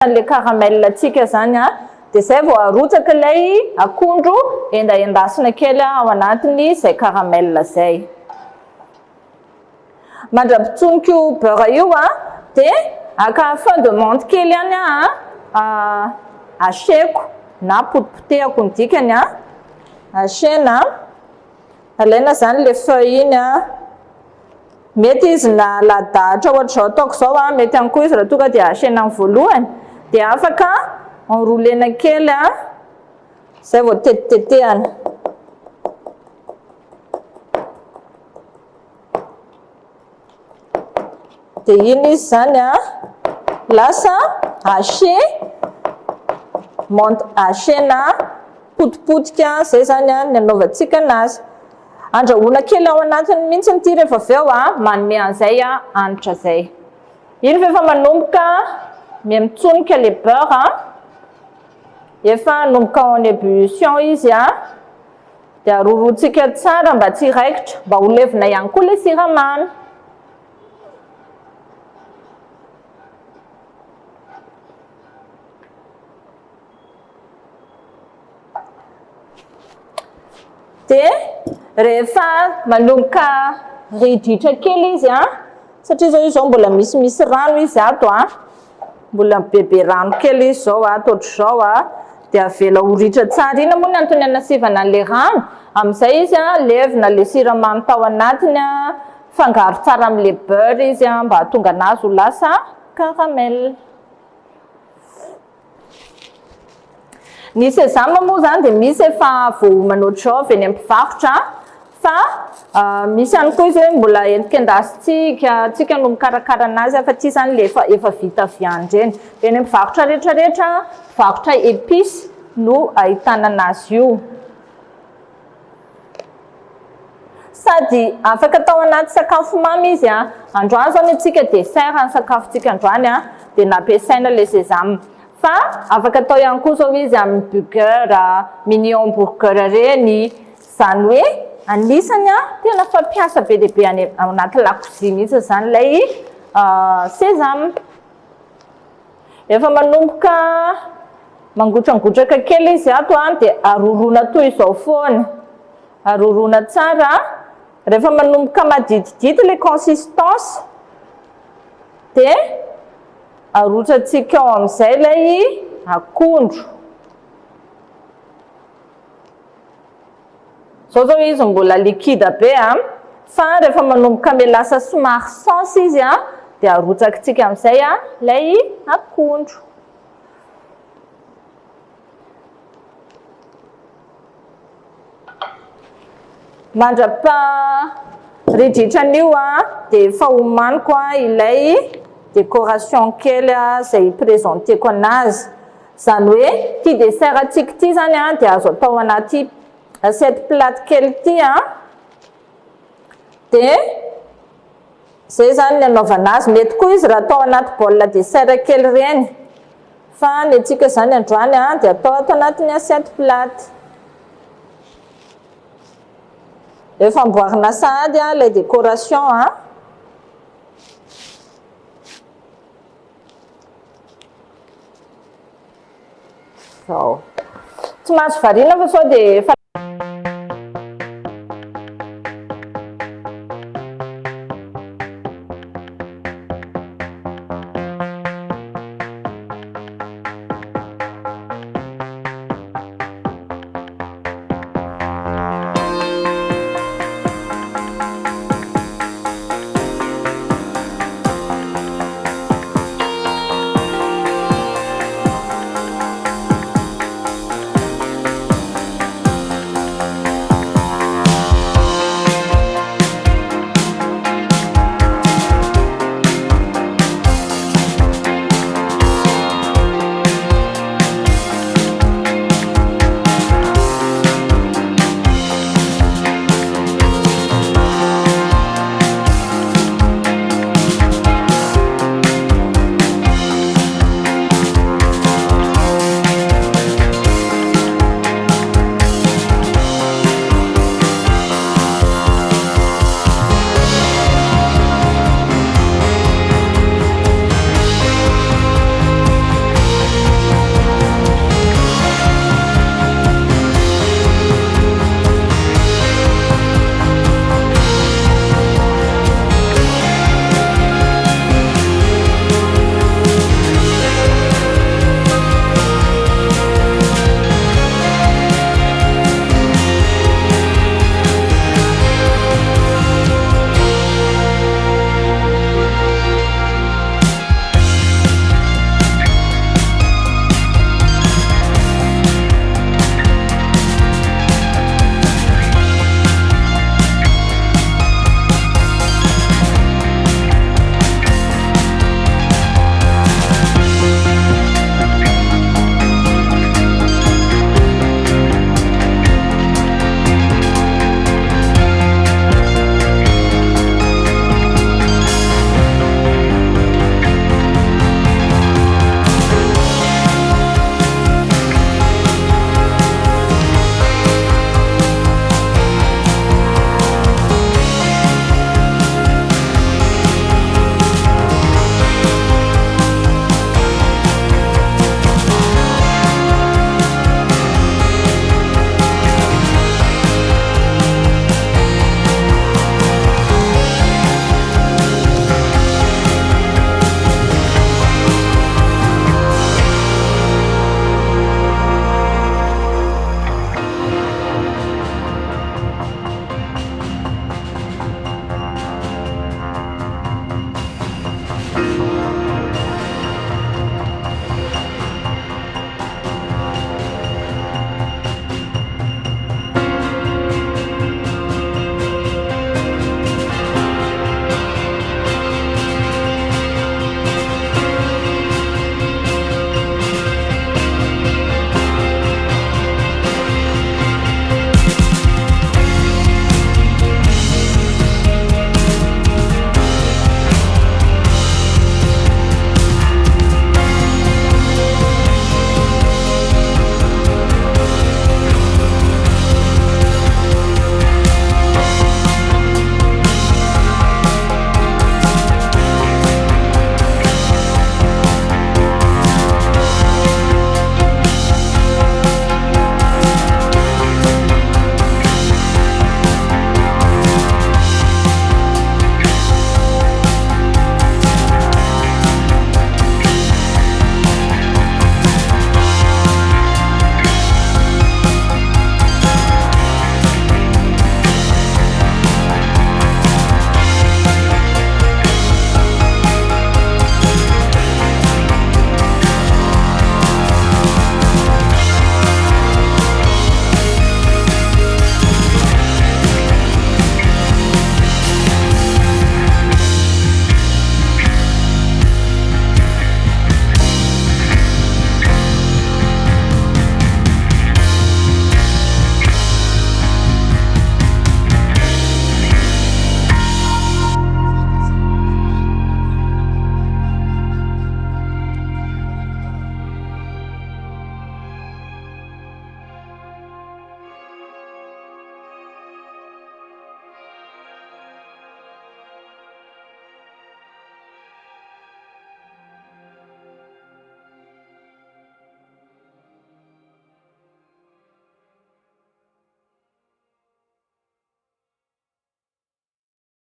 le caramel atsika zany dia zay vao arotsaka ilay akondro endasina kely ao anatiny zay caramel zay. Mandrapitsonika beurre io dia aka fin de menthe kely ihany aseko na potipotehako ny dikany asena, alaina zany le feuille iny mety izy na ladahatra ohatra zao ataoko zao mety ihany koa izy raha tonga dia asena amin'ny voalohany dia afaka enroulena kely zay vao tetitetehana. Dia iny izy zany lasa asena potipotika zay zany ny anaovantsika anazy. Andrahoana kely ao anatiny mihitsy ity rehefa avy eo manome an'izay hanitra zay. Iny fa efa manomboka mitsonika le beurre efa nomboka en ébullition izy dia arorotsika tsara mba tsy hiraikitra mba ho levina ihany koa le siramamy. Dia rehefa manomboka ridritra kely izy satria zao izy zao mbola misy rano izy ato mbola bebe rano kely izy zao ataotry zao dia avela ho ritra tsara. Iny moa ny antony anasivana an'le rano amin'izay izy levina le siramamy tao anatiny fangaro tsara amin'le beurre izy mba hahatonga anazy ho lasa caramel. Ny sésame moa zany dia misy efa voamana ohatr'izao avy eny am-mpivarotra fa misy ihany koa izy hoe mbola entika endasitsika tsika no mikarakara anazy fa ity zany le efa vita avy andreny. Eny am-mpivarotra rehetrarehetra mpivarotra épice no ahitana anazy io. Sady afaka atao anaty sakafo mamy izy androany zao ny atsika dessert ny sakafontsika androany dia nampiasaina le sésame. Fa afaka atao ihany koa zao izy amin'ny burger, mini hamburger reny, zany hoe anisany tena fampiasa be dia be any anaty lakozia mihitsy zany ilay sésame. Efa manomboka mangotragotraka kely izy ato dia arorona toy izao foana, arorona tsara. Rehefa manomboka maditidity le consistance dia arotsatsika ao amin'izay ilay akondro. Zao izy mbola liquide be fa rehefa manomboka melasa somary sauce izy dia arotsakitsika amin'izay ilay akondro. Mandrapa ridritran'io dia efa homaniko ilay décoration kely zay présenteko anazy. Zany hoe ty dessert atsika ity zany dia azo atao anaty assiette plate kely ity dia zay zany ny anaovana azy. Mety koa izy raha atao anaty baolina dessert kely reny fa ny atsika zany androany dia atao ato anatin'ny assiette plate. Efa amboarina sahady ilay décoration zao. Tsy mahazo variana fa sao dia